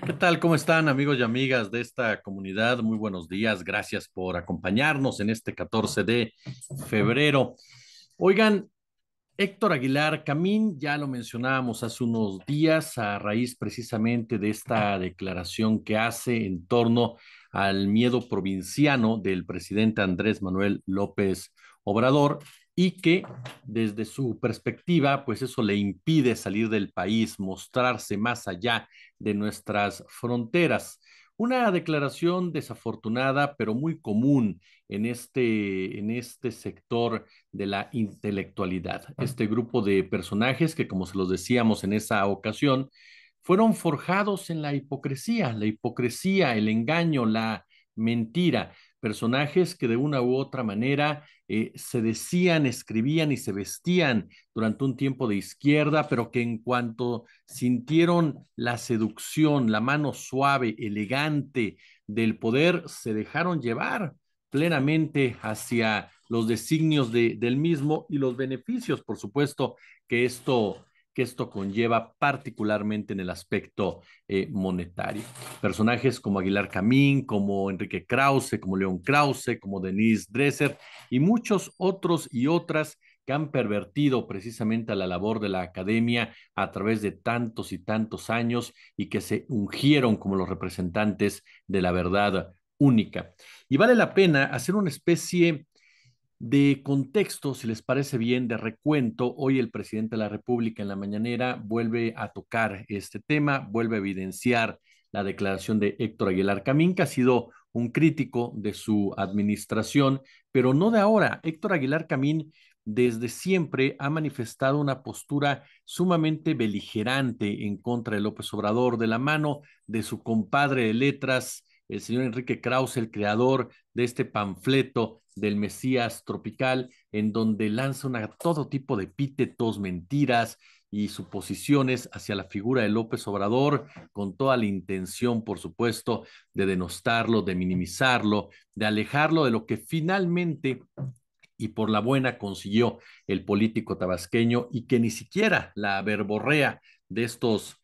¿Qué tal? ¿Cómo están amigos y amigas de esta comunidad? Muy buenos días. Gracias por acompañarnos en este 14 de febrero. Oigan, Héctor Aguilar Camín, ya lo mencionábamos hace unos días a raíz precisamente de esta declaración que hace en torno al miedo provinciano del presidente Andrés Manuel López Obrador y que desde su perspectiva, pues eso le impide salir del país, mostrarse más allá de nuestras fronteras. Una declaración desafortunada, pero muy común en este sector de la intelectualidad. Este grupo de personajes que, como se los decíamos en esa ocasión, fueron forjados en la hipocresía, el engaño, la mentira. Personajes que de una u otra manera se decían, escribían y se vestían durante un tiempo de izquierda, pero que en cuanto sintieron la seducción, la mano suave, elegante del poder, se dejaron llevar plenamente hacia los designios del mismo y los beneficios, por supuesto, que esto, que esto conlleva particularmente en el aspecto monetario. Personajes como Aguilar Camín, como Enrique Krause, como León Krause, como Denise Dresser y muchos otros y otras que han pervertido precisamente a la labor de la academia a través de tantos y tantos años y que se ungieron como los representantes de la verdad única. Y vale la pena hacer una especie de contexto, si les parece bien, de recuento. Hoy el presidente de la República en la mañanera vuelve a tocar este tema, vuelve a evidenciar la declaración de Héctor Aguilar Camín, que ha sido un crítico de su administración, pero no de ahora. Héctor Aguilar Camín desde siempre ha manifestado una postura sumamente beligerante en contra de López Obrador, de la mano de su compadre de letras, el señor Enrique Krause, el creador de este panfleto del Mesías tropical, en donde lanza todo tipo de epítetos, mentiras y suposiciones hacia la figura de López Obrador, con toda la intención, por supuesto, de denostarlo, de minimizarlo, de alejarlo de lo que finalmente y por la buena consiguió el político tabasqueño y que ni siquiera la verborrea de estos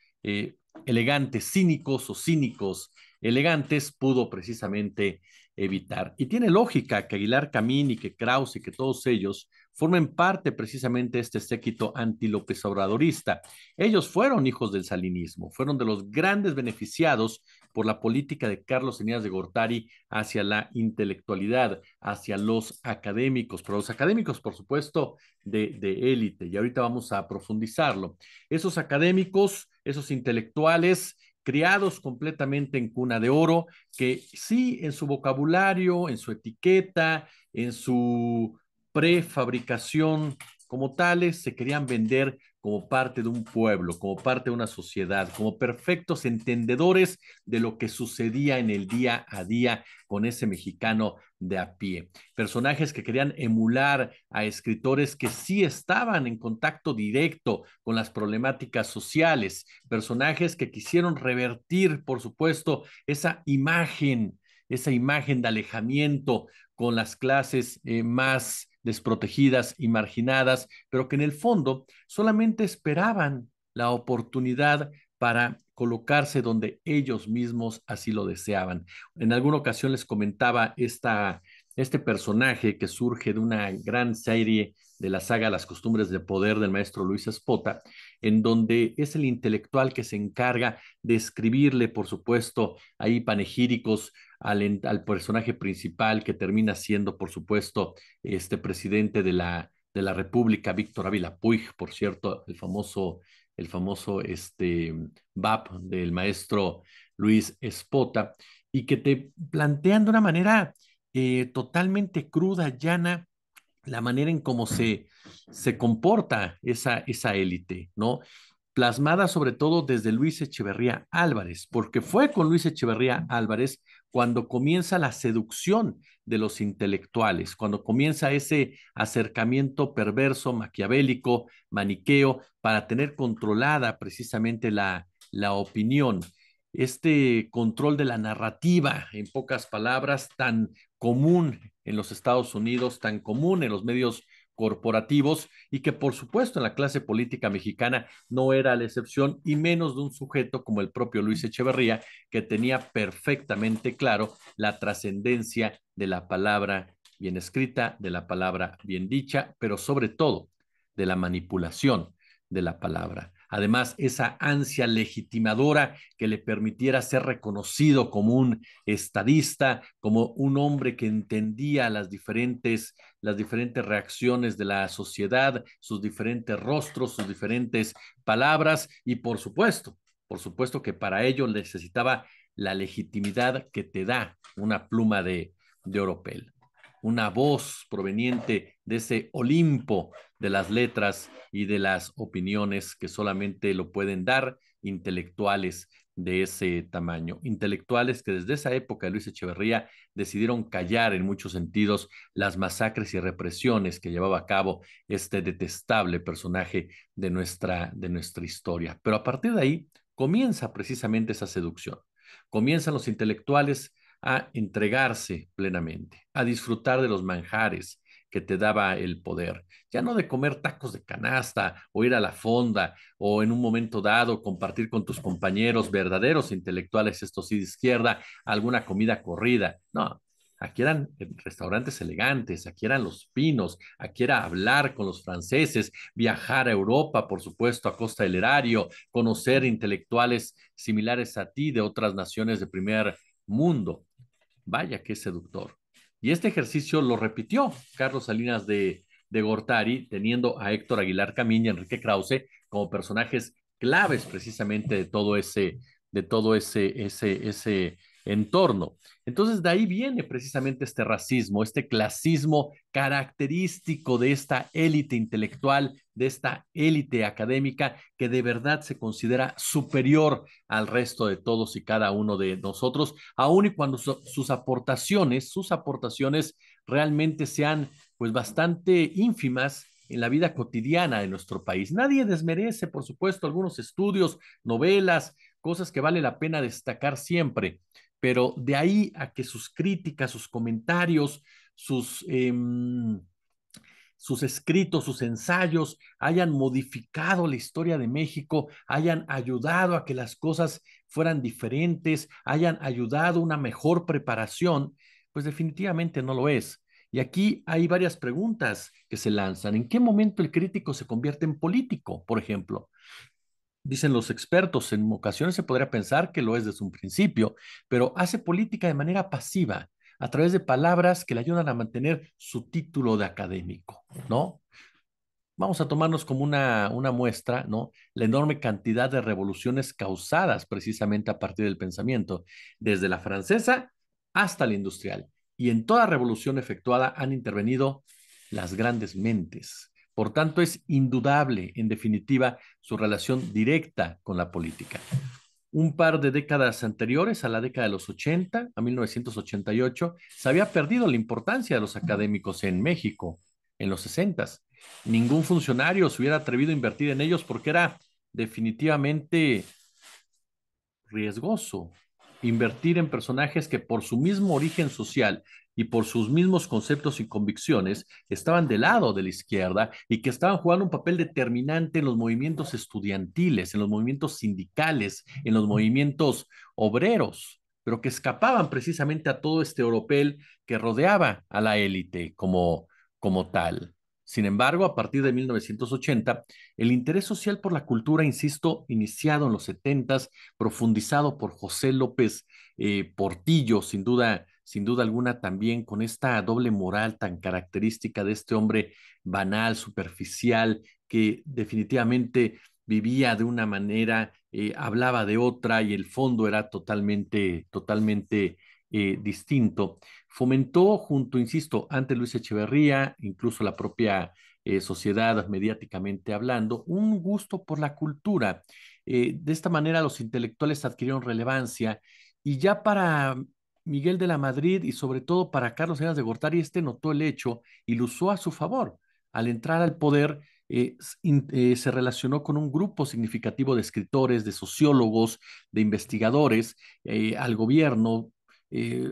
elegantes cínicos o cínicos elegantes pudo precisamente evitar. Y tiene lógica que Aguilar Camín y que Krause y que todos ellos formen parte precisamente de este séquito anti-López Obradorista. Ellos fueron hijos del salinismo, fueron de los grandes beneficiados por la política de Carlos Enías de Gortari hacia la intelectualidad, hacia los académicos, pero los académicos, por supuesto, de élite. Y ahorita vamos a profundizarlo. Esos académicos, esos intelectuales, criados completamente en cuna de oro, que sí, en su vocabulario, en su etiqueta, en su prefabricación como tales, se querían vender como parte de un pueblo, como parte de una sociedad, como perfectos entendedores de lo que sucedía en el día a día con ese mexicano de a pie. Personajes que querían emular a escritores que sí estaban en contacto directo con las problemáticas sociales, personajes que quisieron revertir, por supuesto, esa imagen de alejamiento con las clases más desprotegidas y marginadas, pero que en el fondo solamente esperaban la oportunidad para colocarse donde ellos mismos así lo deseaban. En alguna ocasión les comentaba este personaje que surge de una gran serie de la saga Las costumbres de poder del maestro Luis Espota, en donde es el intelectual que se encarga de escribirle, por supuesto, ahí panegíricos al personaje principal que termina siendo, por supuesto, este presidente de la República, Víctor Ávila Puig, por cierto, el famoso VAP del maestro Luis Espota, y que te plantean de una manera totalmente cruda, llana, la manera en cómo se comporta esa élite, ¿no? Plasmada sobre todo desde Luis Echeverría Álvarez, porque fue con Luis Echeverría Álvarez cuando comienza la seducción de los intelectuales, cuando comienza ese acercamiento perverso, maquiavélico, maniqueo, para tener controlada precisamente la opinión. Este control de la narrativa, en pocas palabras, tan común en los Estados Unidos, tan común en los medios corporativos y que por supuesto en la clase política mexicana no era la excepción y menos de un sujeto como el propio Luis Echeverría que tenía perfectamente claro la trascendencia de la palabra bien escrita, de la palabra bien dicha, pero sobre todo de la manipulación de la palabra. Además, esa ansia legitimadora que le permitiera ser reconocido como un estadista, como un hombre que entendía las diferentes reacciones de la sociedad, sus diferentes rostros, sus diferentes palabras y por supuesto que para ello necesitaba la legitimidad que te da una pluma de oropel, una voz proveniente de ese Olimpo de las letras y de las opiniones que solamente lo pueden dar intelectuales de ese tamaño, intelectuales que desde esa época de Luis Echeverría decidieron callar en muchos sentidos las masacres y represiones que llevaba a cabo este detestable personaje de nuestra historia. Pero a partir de ahí comienza precisamente esa seducción. Comienzan los intelectuales a entregarse plenamente, a disfrutar de los manjares que te daba el poder, ya no de comer tacos de canasta o ir a la fonda o en un momento dado compartir con tus compañeros verdaderos intelectuales, estos sí de izquierda, alguna comida corrida, no. Aquí eran restaurantes elegantes, aquí eran los pinos, aquí era hablar con los franceses, viajar a Europa, por supuesto, a costa del erario, conocer intelectuales similares a ti de otras naciones de primer mundo. Vaya, qué seductor. Y este ejercicio lo repitió Carlos Salinas de Gortari, teniendo a Héctor Aguilar Camín y Enrique Krause como personajes claves precisamente de todo ese entorno. Entonces, de ahí viene precisamente este racismo, este clasismo característico de esta élite intelectual, de esta élite académica que de verdad se considera superior al resto de todos y cada uno de nosotros, aun y cuando sus aportaciones realmente sean pues bastante ínfimas en la vida cotidiana de nuestro país. Nadie desmerece, por supuesto, algunos estudios, novelas, cosas que vale la pena destacar siempre, pero de ahí a que sus críticas, sus comentarios, sus escritos, sus ensayos hayan modificado la historia de México, hayan ayudado a que las cosas fueran diferentes, hayan ayudado a una mejor preparación, pues definitivamente no lo es. Y aquí hay varias preguntas que se lanzan. ¿En qué momento el crítico se convierte en político, por ejemplo? Dicen los expertos, en ocasiones se podría pensar que lo es desde un principio, pero hace política de manera pasiva, a través de palabras que le ayudan a mantener su título de académico, ¿no? Vamos a tomarnos como una muestra, ¿no? La enorme cantidad de revoluciones causadas precisamente a partir del pensamiento, desde la francesa hasta la industrial. Y en toda revolución efectuada han intervenido las grandes mentes. Por tanto, es indudable, en definitiva, su relación directa con la política. Un par de décadas anteriores, a la década de los 80, a 1988, se había perdido la importancia de los académicos en México, en los 60. Ningún funcionario se hubiera atrevido a invertir en ellos porque era definitivamente riesgoso invertir en personajes que por su mismo origen social y por sus mismos conceptos y convicciones estaban del lado de la izquierda y que estaban jugando un papel determinante en los movimientos estudiantiles, en los movimientos sindicales, en los movimientos obreros, pero que escapaban precisamente a todo este oropel que rodeaba a la élite como tal. Sin embargo, a partir de 1980, el interés social por la cultura, insisto, iniciado en los 70, profundizado por José López Portillo, sin duda alguna también con esta doble moral tan característica de este hombre banal, superficial, que definitivamente vivía de una manera, hablaba de otra y el fondo era totalmente distinto. Fomentó junto, insisto, ante Luis Echeverría, incluso la propia sociedad mediáticamente hablando, un gusto por la cultura. De esta manera los intelectuales adquirieron relevancia y ya para Miguel de la Madrid y sobre todo para Carlos Salinas de Gortari, este notó el hecho y lo usó a su favor. Al entrar al poder, se relacionó con un grupo significativo de escritores, de sociólogos, de investigadores, al gobierno,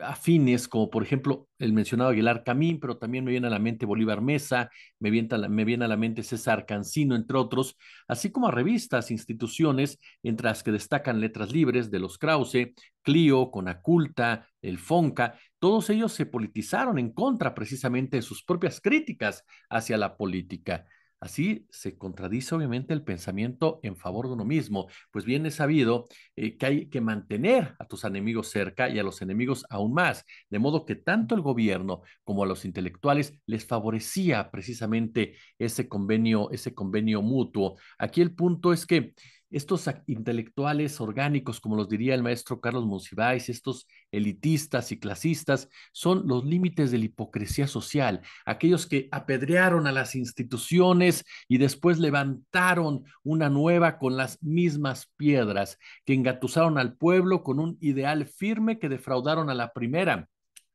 afines, como por ejemplo el mencionado Aguilar Camín, pero también me viene a la mente Bolívar Mesa, me viene a la mente César Cancino, entre otros, así como a revistas, instituciones, entre las que destacan Letras Libres de los Krause, Clio, Conaculta, el Fonca. Todos ellos se politizaron en contra precisamente de sus propias críticas hacia la política. Así se contradice obviamente el pensamiento en favor de uno mismo, pues bien es sabido que hay que mantener a tus enemigos cerca y a los enemigos aún más, de modo que tanto el gobierno como a los intelectuales les favorecía precisamente ese convenio mutuo. Aquí el punto es que estos intelectuales orgánicos, como los diría el maestro Carlos Monsiváis, estos elitistas y clasistas, son los límites de la hipocresía social, aquellos que apedrearon a las instituciones y después levantaron una nueva con las mismas piedras, que engatusaron al pueblo con un ideal firme que defraudaron a la primera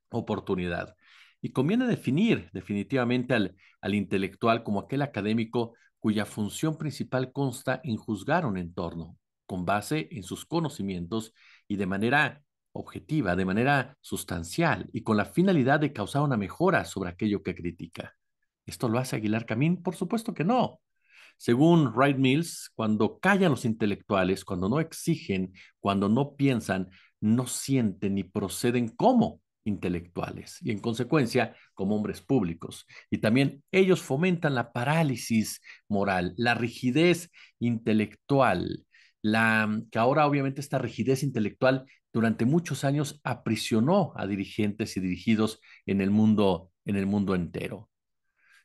oportunidad. Y conviene definir definitivamente al intelectual como aquel académico cuya función principal consta en juzgar un entorno con base en sus conocimientos y de manera objetiva, de manera sustancial y con la finalidad de causar una mejora sobre aquello que critica. ¿Esto lo hace Aguilar Camín? Por supuesto que no. Según Wright Mills, cuando callan los intelectuales, cuando no exigen, cuando no piensan, no sienten ni proceden como intelectuales y en consecuencia como hombres públicos. Y también ellos fomentan la parálisis moral, la rigidez intelectual, que ahora obviamente esta rigidez intelectual durante muchos años aprisionó a dirigentes y dirigidos en el mundo entero.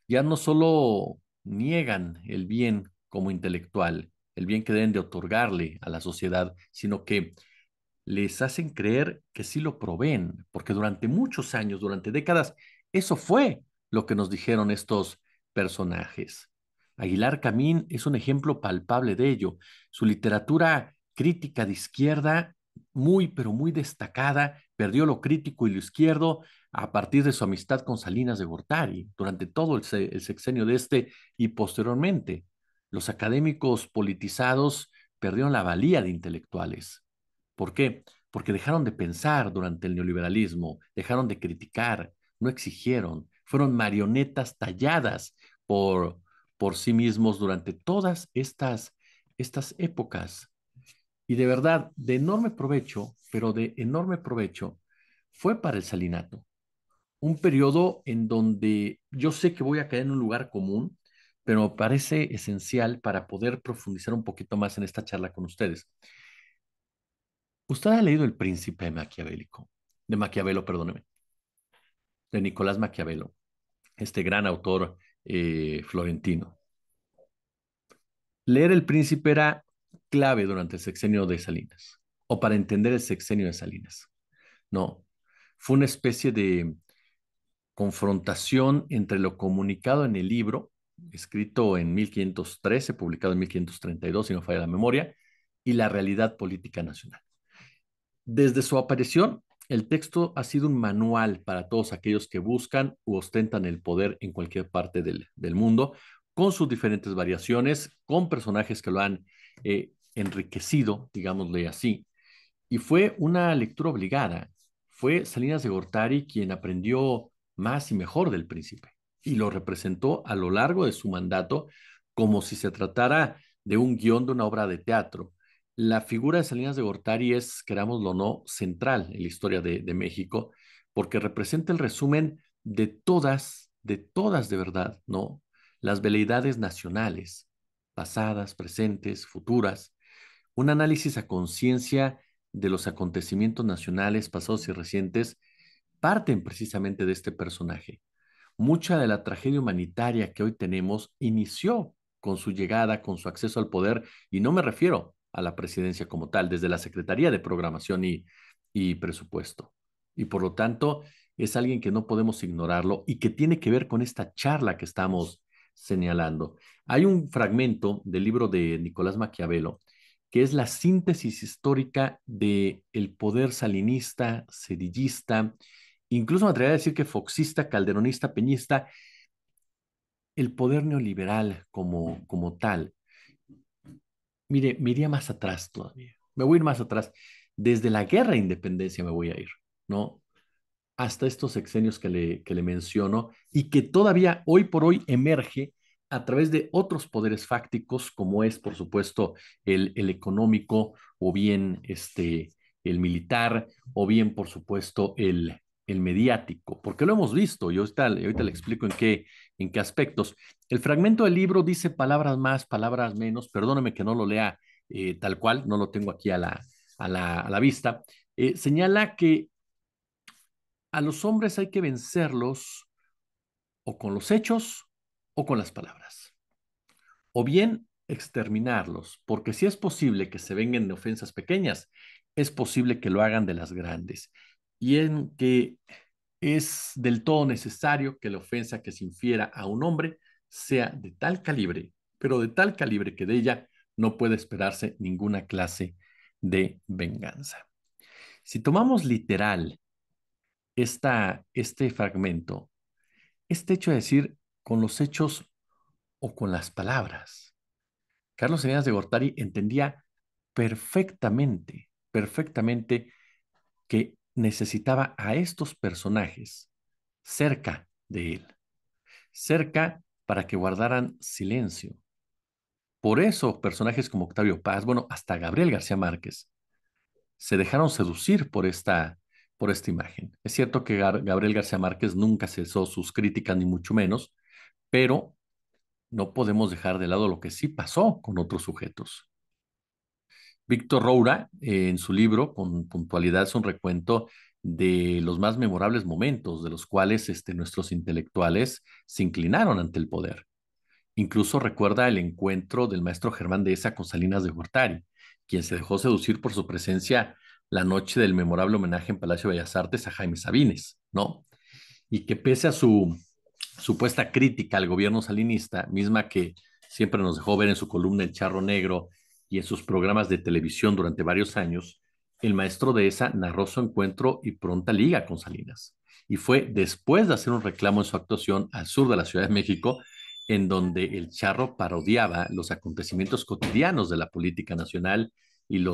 Ya no solo niegan el bien como intelectual, el bien que deben de otorgarle a la sociedad, sino que les hacen creer que sí lo proveen, porque durante muchos años, durante décadas, eso fue lo que nos dijeron estos personajes. Aguilar Camín es un ejemplo palpable de ello. Su literatura crítica de izquierda, muy, pero muy destacada, perdió lo crítico y lo izquierdo a partir de su amistad con Salinas de Gortari, durante todo el sexenio de este y posteriormente. Los académicos politizados perdieron la valía de intelectuales. ¿Por qué? Porque dejaron de pensar durante el neoliberalismo, dejaron de criticar, no exigieron, fueron marionetas talladas por, por sí mismos durante todas estas épocas. Y de verdad, de enorme provecho, pero de enorme provecho, fue para el salinato. Un periodo en donde yo sé que voy a caer en un lugar común, pero me parece esencial para poder profundizar un poquito más en esta charla con ustedes. Usted ha leído El Príncipe Maquiavélico, de Maquiavelo, perdóneme, de Nicolás Maquiavelo, este gran autor florentino. Leer El Príncipe era clave durante el sexenio de Salinas, o para entender el sexenio de Salinas. No, fue una especie de confrontación entre lo comunicado en el libro, escrito en 1513, publicado en 1532, si no falla la memoria, y la realidad política nacional. Desde su aparición, el texto ha sido un manual para todos aquellos que buscan u ostentan el poder en cualquier parte del mundo, con sus diferentes variaciones, con personajes que lo han enriquecido, digámosle así, y fue una lectura obligada. Fue Salinas de Gortari quien aprendió más y mejor del príncipe y lo representó a lo largo de su mandato como si se tratara de un guión de una obra de teatro. La figura de Salinas de Gortari es, querámoslo o no, central en la historia de México porque representa el resumen de todas de verdad, ¿no? Las veleidades nacionales, pasadas, presentes, futuras, un análisis a conciencia de los acontecimientos nacionales pasados y recientes parten precisamente de este personaje. Mucha de la tragedia humanitaria que hoy tenemos inició con su llegada, con su acceso al poder, y no me refiero a la presidencia como tal, desde la Secretaría de Programación y Presupuesto. Y por lo tanto, es alguien que no podemos ignorarlo y que tiene que ver con esta charla que estamos señalando. Hay un fragmento del libro de Nicolás Maquiavelo que es la síntesis histórica de el poder salinista, sedillista, incluso me atrevería a decir que foxista, calderonista, peñista, el poder neoliberal como tal. Mire, me iría más atrás todavía. Me voy a ir más atrás. Desde la guerra de independencia me voy a ir. ¿no? Hasta estos sexenios que le menciono y que todavía hoy por hoy emerge a través de otros poderes fácticos, como es, por supuesto, el económico o bien el militar o bien, por supuesto, el mediático, porque lo hemos visto y ahorita le explico en qué aspectos. El fragmento del libro dice palabras más, palabras menos, perdóname que no lo lea tal cual, no lo tengo aquí a la vista. Señala que a los hombres hay que vencerlos o con los hechos o con las palabras, o bien exterminarlos, porque si es posible que se vengan de ofensas pequeñas, es posible que lo hagan de las grandes, y en que es del todo necesario que la ofensa que se infiera a un hombre sea de tal calibre, pero de tal calibre que de ella no puede esperarse ninguna clase de venganza. Si tomamos literal este fragmento, este hecho de decir con los hechos o con las palabras. Carlos Salinas de Gortari entendía perfectamente, perfectamente que necesitaba a estos personajes cerca de él, cerca para que guardaran silencio. Por eso personajes como Octavio Paz, bueno, hasta Gabriel García Márquez, se dejaron seducir por esta imagen. Es cierto que Gabriel García Márquez nunca cesó sus críticas, ni mucho menos, pero no podemos dejar de lado lo que sí pasó con otros sujetos. Víctor Roura, en su libro, con puntualidad, es un recuento de los más memorables momentos de los cuales nuestros intelectuales se inclinaron ante el poder. Incluso recuerda el encuentro del maestro Germán Dehesa con Salinas de Gortari, quien se dejó seducir por su presencia la noche del memorable homenaje en Palacio de Bellas Artes a Jaime Sabines, ¿no? Y que pese a su supuesta crítica al gobierno salinista, misma que siempre nos dejó ver en su columna El Charro Negro y en sus programas de televisión durante varios años, el maestro de esa narró su encuentro y pronta liga con Salinas. Y fue después de hacer un reclamo en su actuación al sur de la Ciudad de México, en donde el Charro parodiaba los acontecimientos cotidianos de la política nacional y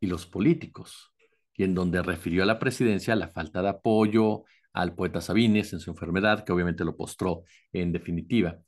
y los políticos, y en donde refirió a la presidencia la falta de apoyo, al poeta Sabines en su enfermedad, que obviamente lo postró en definitiva.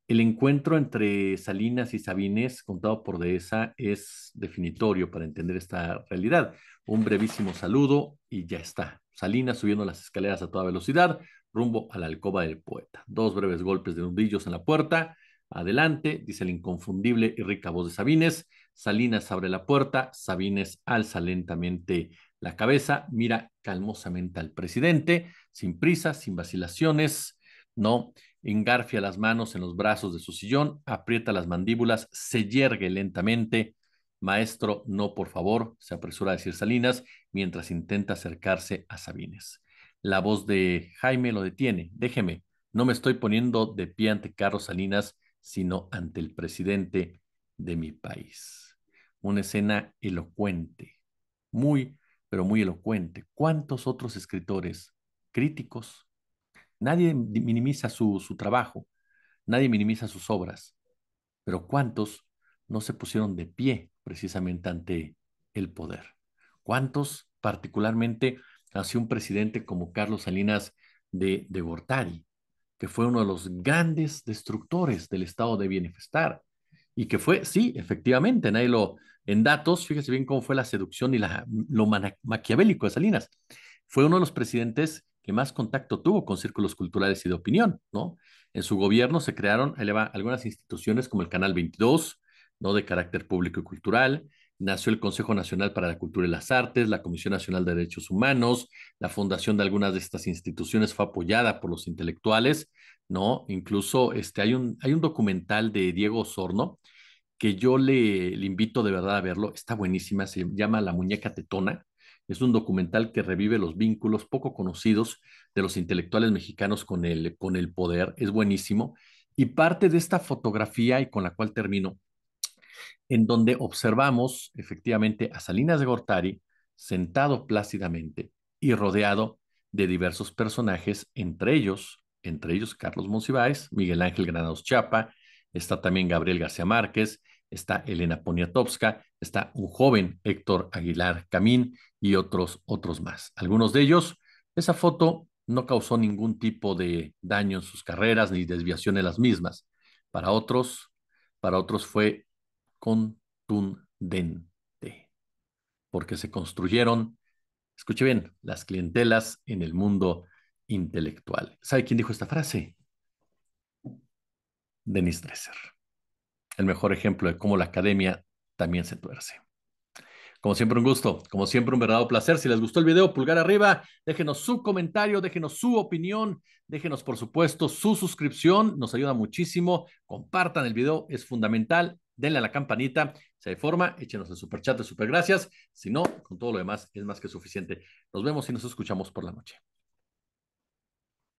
El encuentro entre Salinas y Sabines, contado por Dehesa, es definitorio para entender esta realidad. Un brevísimo saludo y ya está. Salinas subiendo las escaleras a toda velocidad, rumbo a la alcoba del poeta. Dos breves golpes de nudillos en la puerta. Adelante, dice el inconfundible y rica voz de Sabines. Salinas abre la puerta, Sabines alza lentamente la cabeza, mira calmosamente al presidente, sin prisa, sin vacilaciones, no engarfia las manos en los brazos de su sillón, aprieta las mandíbulas, se yergue lentamente. Maestro, no, por favor, se apresura a decir Salinas mientras intenta acercarse a Sabines. La voz de Jaime lo detiene. Déjeme, no me estoy poniendo de pie ante Carlos Salinas, sino ante el presidente de mi país. Una escena elocuente, muy, pero muy elocuente. ¿Cuántos otros escritores, críticos? Nadie minimiza su trabajo, nadie minimiza sus obras, pero ¿cuántos no se pusieron de pie precisamente ante el poder? ¿Cuántos, particularmente hacia un presidente como Carlos Salinas de Gortari, que fue uno de los grandes destructores del estado de bienestar y que fue, sí, efectivamente, nadie lo, en datos, fíjese bien cómo fue la seducción y lo maquiavélico de Salinas. Fue uno de los presidentes que más contacto tuvo con círculos culturales y de opinión, ¿no? En su gobierno se crearon algunas instituciones como el Canal 22, ¿no? De carácter público y cultural. Nació el Consejo Nacional para la Cultura y las Artes, la Comisión Nacional de Derechos Humanos. La fundación de algunas de estas instituciones fue apoyada por los intelectuales, ¿no? Incluso hay un documental de Diego Osorno que yo le invito de verdad a verlo. Está buenísima, se llama La Muñeca Tetona. Es un documental que revive los vínculos poco conocidos de los intelectuales mexicanos con el poder. Es buenísimo. Y parte de esta fotografía, y con la cual termino, en donde observamos efectivamente a Salinas de Gortari sentado plácidamente y rodeado de diversos personajes, entre ellos Carlos Monsiváis, Miguel Ángel Granados Chapa, está también Gabriel García Márquez, está Elena Poniatowska, está un joven Héctor Aguilar Camín y otros más. Algunos de ellos, esa foto no causó ningún tipo de daño en sus carreras ni desviación en las mismas. Para otros, para otros fue contundente, porque se construyeron, escuche bien, las clientelas en el mundo intelectual. ¿Sabe quién dijo esta frase? Denis Dresser, el mejor ejemplo de cómo la academia también se tuerce. Como siempre, un gusto, como siempre, un verdadero placer. Si les gustó el video, pulgar arriba, déjenos su comentario, déjenos su opinión, déjenos, por supuesto, su suscripción, nos ayuda muchísimo. Compartan el video, es fundamental. Denle a la campanita, si hay forma, échenos el superchat de super gracias. Si no, con todo lo demás es más que suficiente. Nos vemos y nos escuchamos por la noche.